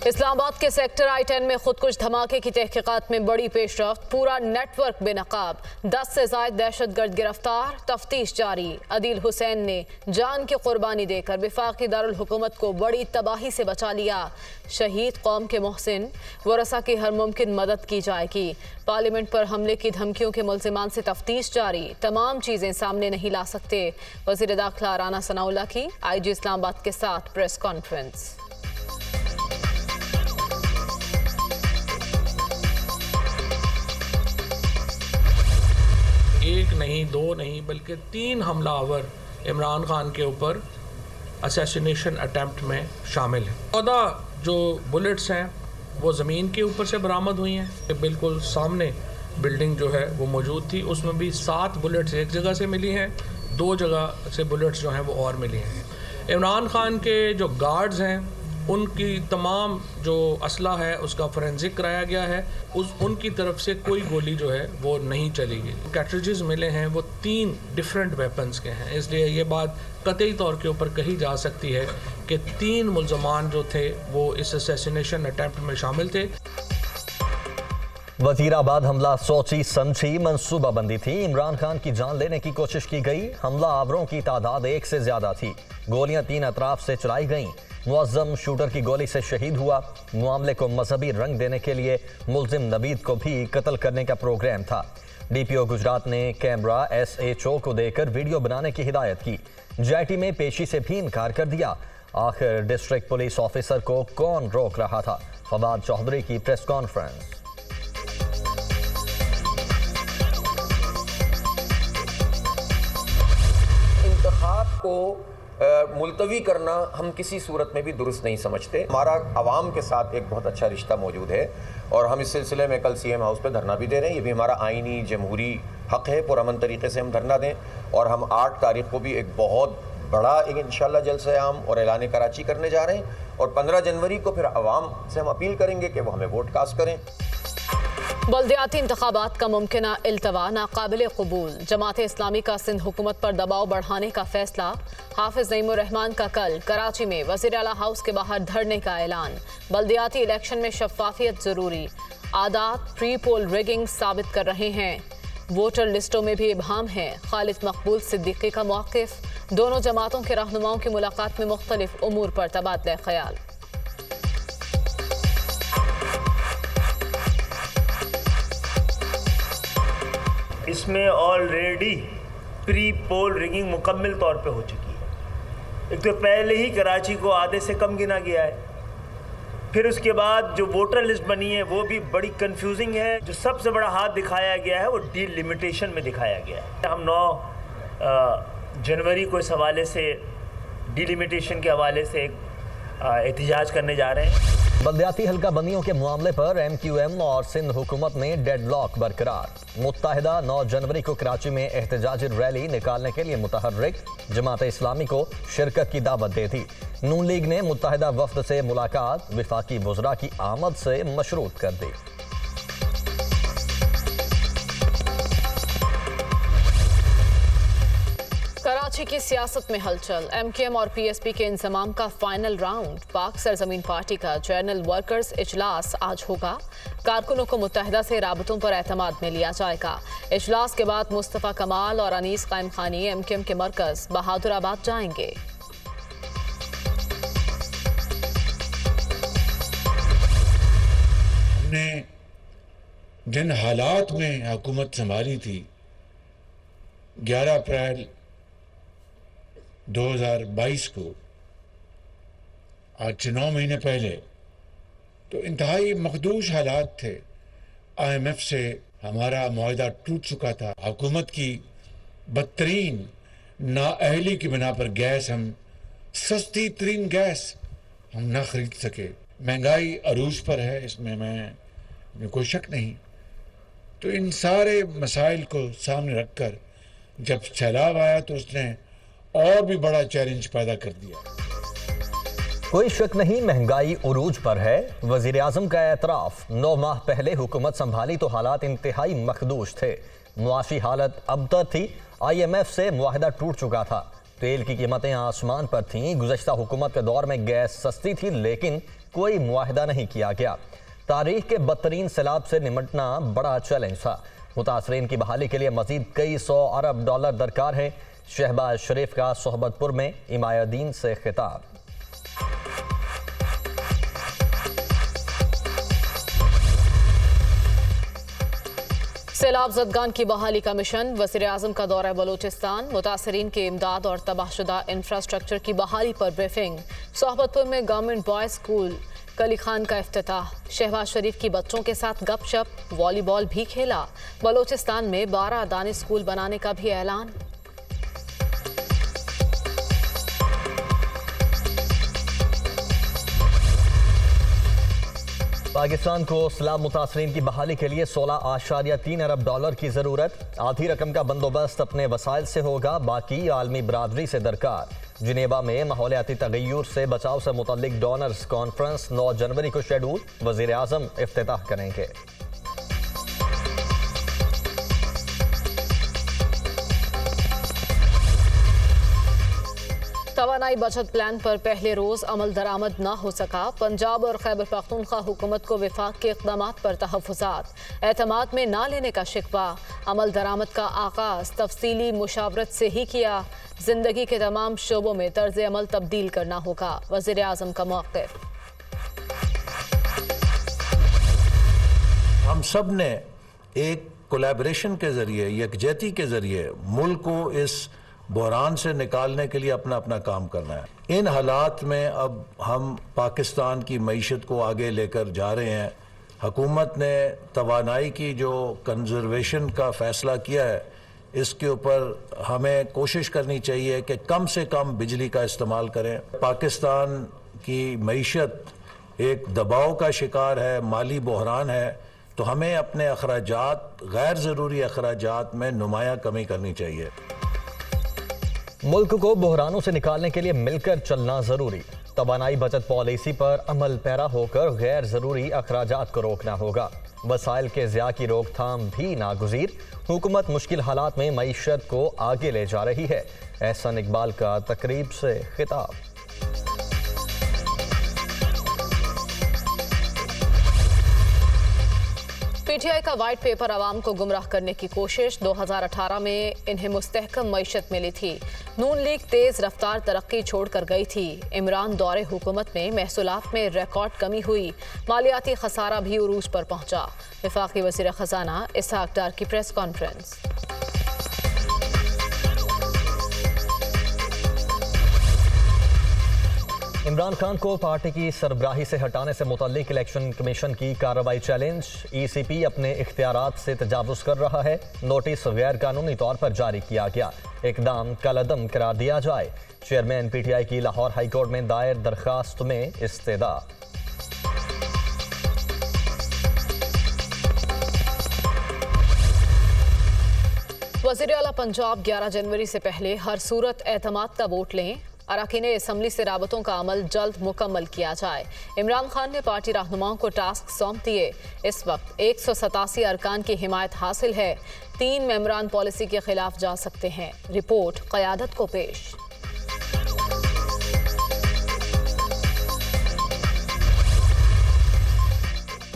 इस्लामाबाद के sector I-10 में खुदकुश धमाके की तहकीकात में बड़ी पेशरफ्त, पूरा नेटवर्क बेनकाब, 10 से ज़ायद दहशतगर्द गिरफ्तार, तफ्तीश जारी। अदील हुसैन ने जान की कुर्बानी देकर वफाकी दारुल हुकूमत को बड़ी तबाही से बचा लिया। शहीद कौम के मोहसिन वरसा की हर मुमकिन मदद की जाएगी। पार्लियामेंट पर हमले की धमकियों के मुल्जिमान से तफ्तीश जारी, तमाम चीज़ें सामने नहीं ला सकते। वज़ीर दाखिला राना सनाउल्लाह की IG इस्लामाबाद के साथ प्रेस कॉन्फ्रेंस। एक नहीं, दो नहीं, बल्कि 3 हमलावर इमरान खान के ऊपर असैसिनेशन अटैम्प्ट में शामिल हैं। 14 जो बुलेट्स हैं वो ज़मीन के ऊपर से बरामद हुई हैं, बिल्कुल सामने बिल्डिंग जो है वो मौजूद थी। उसमें भी 7 बुलेट्स एक जगह से मिली हैं, 2 जगह से बुलेट्स जो हैं वो और मिली हैं। इमरान खान के जो गार्ड्स हैं उनकी तमाम जो असला है उसका फोरेंसिक कराया गया है। उनकी तरफ से कोई गोली जो है वो नहीं चलेगी। कैट्रिजेस मिले हैं वो 3 डिफरेंट वेपन्स के हैं, इसलिए ये बात कतई तौर के ऊपर कही जा सकती है कि 3 मुल्ज़मान जो थे वो इस असैसिनेशन अटैम्प्ट में शामिल थे। वजीराबाद हमला सोची समझी मंसूबाबंदी थी। इमरान खान की जान लेने की कोशिश की गई। हमला आवरों की तादाद 1 से ज्यादा थी। गोलियां 3 अतराफ से चलाई गईं। मुअज्जम शूटर की गोली से शहीद हुआ। मामले को मजहबी रंग देने के लिए मुल्जिम नवीद को भी कत्ल करने का प्रोग्राम था। DPO गुजरात ने कैमरा SHO को देकर वीडियो बनाने की हिदायत की। JIT में पेशी से भी इनकार कर दिया। आखिर डिस्ट्रिक्ट पुलिस ऑफिसर को कौन रोक रहा था? फवाद चौधरी की प्रेस कॉन्फ्रेंस। इंतखाब को मुलतवी करना हम किसी सूरत में भी दुरुस्त नहीं समझते। हमारा आवाम के साथ एक बहुत अच्छा रिश्ता मौजूद है और हम इस सिलसिले में कल CM हाउस पे धरना भी दे रहे हैं। ये भी हमारा आइनी जमहूरी हक़ है, पुरअमन तरीके से हम धरना दें। और हम 8 तारीख को भी एक बहुत बड़ा इंशाअल्लाह जलसे आम और ऐलान कराची करने जा रहे हैं और 15 जनवरी को फिर आवाम से हम अपील करेंगे कि वो हमें वोट कास्ट करें। बल्दियाती इंतखाबात का मुमकिना इल्तवा नाकाबिल कबूल। जमात इस्लामी का सिंध हुकूमत पर दबाव बढ़ाने का फैसला। हाफिज नईमुर रहमान का कल कराची में वज़ीर आला हाउस के बाहर धरने का ऐलान। बल्दियाती इलेक्शन में शफाफियत जरूरी। आदात प्री पोल रिगिंग साबित कर रहे हैं। वोटर लिस्टों में भी इबहम है। खालिद मकबूल सिद्दीकी का मौक़िफ़। दोनों जमातों के रहनुमाओं की मुलाकात में मुख्तलिफ उमूर पर तबादला ख्याल। इसमें ऑलरेडी प्री पोल रिगिंग मुकम्मल तौर पे हो चुकी है। एक तो पहले ही कराची को आधे से कम गिना गया है, फिर उसके बाद जो वोटर लिस्ट बनी है वो भी बड़ी कंफ्यूजिंग है। जो सबसे बड़ा हाथ दिखाया गया है वो डिलिमिटेशन में दिखाया गया है। हम 9 जनवरी को इस हवाले से डिलिमिटेशन के हवाले से एहतजाज करने जा रहे हैं। बल्दियाती हल्का बंदियों के मामले पर MQM और सिंध हुकूमत में डेडलॉक बरकरार। मुत्तहिदा 9 जनवरी को कराची में एहतजाजी रैली निकालने के लिए मुतहर्रिक। जमात इस्लामी को शिरकत की दावत दे दी। नून लीग ने मुत्तहिदा वफ्द से मुलाकात वफाकी वज़रा की आमद से मशरूत कर दी। कराची की सियासत में हलचल। MKM और PSP के इंजमाम का फाइनल राउंड। पाक सरजमीन पार्टी का जनरल वर्कर्स इजलास आज होगा। कारकुनों को मुत्तहिदा से राबतों पर एतमाद में लिया जाएगा। इजलास के बाद मुस्तफ़ा कमाल और अनीस कायम खानी MKM के मरकज बहादुराबाद जाएंगे। हमने जिन हालात में हुकूमत संभाली थी 11 अप्रैल 2022 को, आज से 9 महीने पहले, तो इंतहाई मखदूश हालात थे। IMF से हमारा मुआहदा टूट चुका था। हुकूमत की बदतरीन नाअहली की बिना पर गैस, हम सस्ती तरीन गैस हम ना खरीद सके। महंगाई अरूज पर है, इसमें मैं कोई शक नहीं। तो इन सारे मसाइल को सामने रखकर जब सैलाब आया तो उसने और भी बड़ा चैलेंज पैदा कर दिया। कोई शक नहीं, महंगाई उरूज पर है। वजीर आजम का एतराफ। 9 माह पहले हुकूमत संभाली तो हालात इंतहाई मखदूश थे। मुआशी हालत अबतर थी। IMF से मुआहदा टूट चुका था। तेल की कीमतें आसमान पर थीं। गुज़श्ता हुकूमत के दौर में गैस सस्ती थी, लेकिन कोई मुआहिदा नहीं किया गया। तारीख के बदतरीन सैलाब से निमटना बड़ा चैलेंज था। मुतासरीन की बहाली के लिए मजीद कई $100 अरब दरकार है। शहबाज शरीफ का सोहबतपुर में इमायदीन से खिताब। सैलाब ज़दगान की बहाली का मिशन। वज़ीर आज़म का दौरा बलूचिस्तान। मुतासरीन के इमदाद और तबाहशुदा इंफ्रास्ट्रक्चर की बहाली पर ब्रीफिंग। सोहबतपुर में गवर्नमेंट बॉयज़ स्कूल कली खान का इफ्तिताह। शहबाज शरीफ की बच्चों के साथ गपशप, वॉलीबॉल भी खेला। बलूचिस्तान में 12 दानी स्कूल बनाने का भी ऐलान। पाकिस्तान को सैलाब मुतासरीन की बहाली के लिए $16.3 अरब की ज़रूरत। आधी रकम का बंदोबस्त अपने वसाइल से होगा, बाकी आलमी बरादरी से दरकार। जिनेवा में माहौलियाती तगय्युर से बचाव से मुतल्लिक डोनर्स कॉन्फ्रेंस 9 जनवरी को शेड्यूल। वज़ीर आज़म इफ्तिताह करेंगे। तवानाई बचत प्लान पर पहले रोज अमल दरामद न हो सका। पंजाब और खैबर पख्तूनख्वा हुकूमत को विफाक के इक़दामात पर तहफ़्फ़ुज़ात। एतमाद में ना लेने का शिकवा। अमल दरामद का आगाज़ तफसीली मुशावरत से ही किया। जिंदगी के तमाम शोबों में तर्ज अमल तब्दील करना होगा। वज़ीर आज़म का मौक़िफ़। हम सब ने एक कोलैबोरेशन के ज़रिए, यकजहती के ज़रिए मुल्क को इस बहरान से निकालने के लिए अपना अपना काम करना है। इन हालात में अब हम पाकिस्तान की मईशत को आगे लेकर जा रहे हैं। हुकूमत ने तवानाई की जो कंजर्वेशन का फ़ैसला किया है, इसके ऊपर हमें कोशिश करनी चाहिए कि कम से कम बिजली का इस्तेमाल करें। पाकिस्तान की मईशत एक दबाव का शिकार है, माली बहरान है, तो हमें अपने अखराजात, गैर ज़रूरी अखराजात में नुमायाँ कमी करनी चाहिए। मुल्क को बहरानों से निकालने के लिए मिलकर चलना जरूरी। तवानाई बचत पॉलिसी पर अमल पैरा होकर गैर जरूरी अखराजात को रोकना होगा। वसाइल के ज़िया की रोकथाम भी नागुज़ीर। हुकूमत मुश्किल हालात में मईशत को आगे ले जा रही है। एहसन इकबाल का तकरीब से खिताब। पीटीआई का वाइट पेपर आवाम को गुमराह करने की कोशिश। 2018 में इन्हें मुस्तहकम मईशत मिली थी। नून लीग तेज रफ्तार तरक्की छोड़कर गई थी। इमरान दौरे हुकूमत में महसूलात में रिकॉर्ड कमी हुई। मालियाती खसारा भी उरूज पर पहुंचा। वफाकी वज़ीर खजाना इसहाक डार की प्रेस कॉन्फ्रेंस। इमरान खान को पार्टी की सरबराही से हटाने से मुतल्लिक इलेक्शन कमीशन की कार्रवाई चैलेंज। ईसीपी अपने इख्तियारात से तजावुज़ कर रहा है। नोटिस गैर कानूनी तौर पर जारी किया गया। इकदाम कलअदम करार दिया जाए। चेयरमैन पीटीआई की लाहौर हाईकोर्ट में दायर दरखास्त में इस्तेदा। वज़ीर आला पंजाब 11 जनवरी से पहले हर सूरत एतमाद का वोट लें। अरकान असम्बली से राबतों का अमल जल्द मुकम्मल किया जाए। इमरान खान ने पार्टी रहनुमाओं को टास्क सौंप दिए। इस वक्त 187 अरकान की हिमायत हासिल है। 3 मेंबरान पॉलिसी के खिलाफ जा सकते हैं। रिपोर्ट क़यादत को पेश।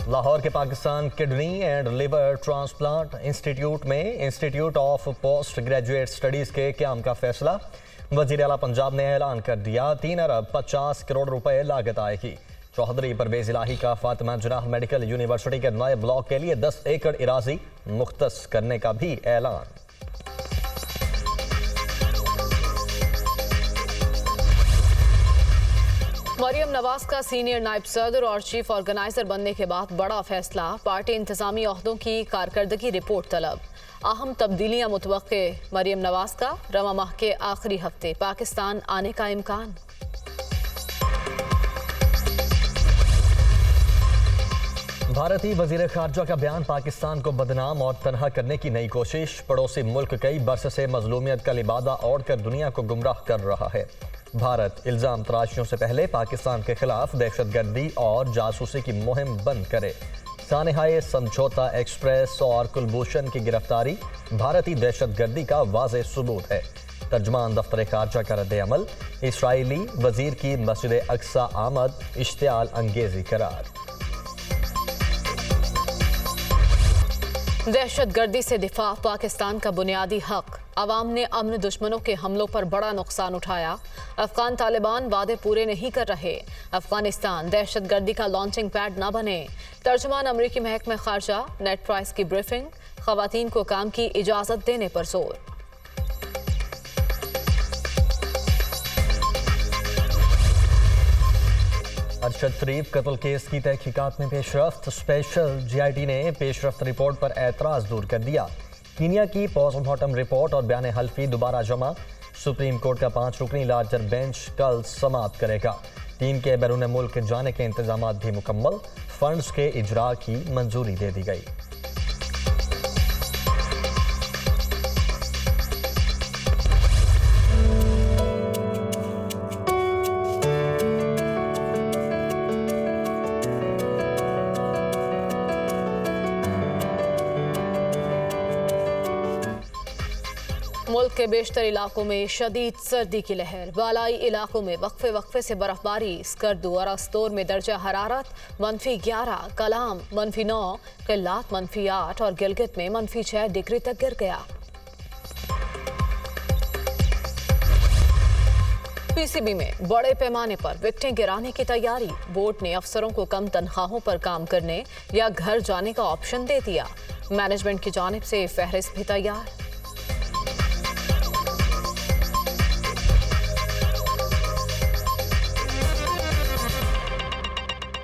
लाहौर के Pakistan kidney and liver transplant institute में institute of post graduate studies के क़याम का फैसला। वज़ीर आला पंजाब ने ऐलान कर दिया 3 अरब 50 करोड़ रुपए लागत आएगी। चौधरी परवेज़ इलाही का फातिमा जनाह मेडिकल यूनिवर्सिटी के नए ब्लॉक के लिए 10 एकड़ इराजी मुख्तस करने का भी ऐलान। मरियम नवाज का सीनियर नायब सदर और चीफ ऑर्गेनाइजर बनने के बाद बड़ा फैसला। पार्टी इंतजामी ओहदों की कारकर्दगी रिपोर्ट तलब। अहम तब्दीलियां मुतवक्के। मरियम नवाज का रवा माह के आखिरी हफ्ते पाकिस्तान आने का इम्कान। भारतीय वजीर खारजा का बयान पाकिस्तान को बदनाम और तनहा करने की नई कोशिश। पड़ोसी मुल्क कई बरस से मजलूमियत का लिबादा ओढ़कर दुनिया को गुमराह कर रहा है। भारत इल्जाम तराशियों से पहले पाकिस्तान के खिलाफ दहशतगर्दी और जासूसी की मुहिम बंद करे। सानेहाए समझौता एक्सप्रेस और कुलभूषण की गिरफ्तारी भारतीय दहशतगर्दी का वाज़ेह सबूत है। तर्जमान दफ्तर खारजा का रद्द अमल, इसराइली वजीर की मस्जिद अक्सा आमद इश्तियाल अंगेजी करार। दहशतगर्दी से दिफा पाकिस्तान का बुनियादी हक, अवाम ने अमन दुश्मनों के हमलों पर बड़ा नुकसान उठाया। अफगान तालिबान वादे पूरे नहीं कर रहे, अफगानिस्तान दहशतगर्दी का लॉन्चिंग पैड न बने। तर्जुमान अमरीकी महकमा खारजा, नेट प्राइस की ब्रीफिंग, खवातीन को काम की इजाजत देने पर जोर। अरशद शरीफ कत्ल केस की तहकीकात में पेशरफ्त, स्पेशल GIT ने पेशरफ्त रिपोर्ट पर एतराज दूर कर दिया। कीनिया की पोस्टमार्टम रिपोर्ट और बयान हल्फी दोबारा जमा, सुप्रीम कोर्ट का 5 रुकनी लार्जर बेंच कल समाप्त करेगा। टीम के बैरून मुल्क जाने के इंतजाम भी मुकम्मल, फंड्स के इजरा की मंजूरी दे दी गई। मुल्क के बेशतर इलाकों में शदीद सर्दी की लहर, बालाई इलाकों में वक्फे वक्फे से बर्फबारी। स्कर्दू और अस्तोर में दर्जा हरारत -11, कलाम -9, किल्लात -8 और गिलगित में -6 डिग्री तक गिर गया। PCB में बड़े पैमाने पर विकटें गिराने की तैयारी, बोर्ड ने अफसरों को कम तनख्वाहों पर काम करने या घर जाने का ऑप्शन दे दिया। मैनेजमेंट की जानिब से फहरिस्त भी तैयार।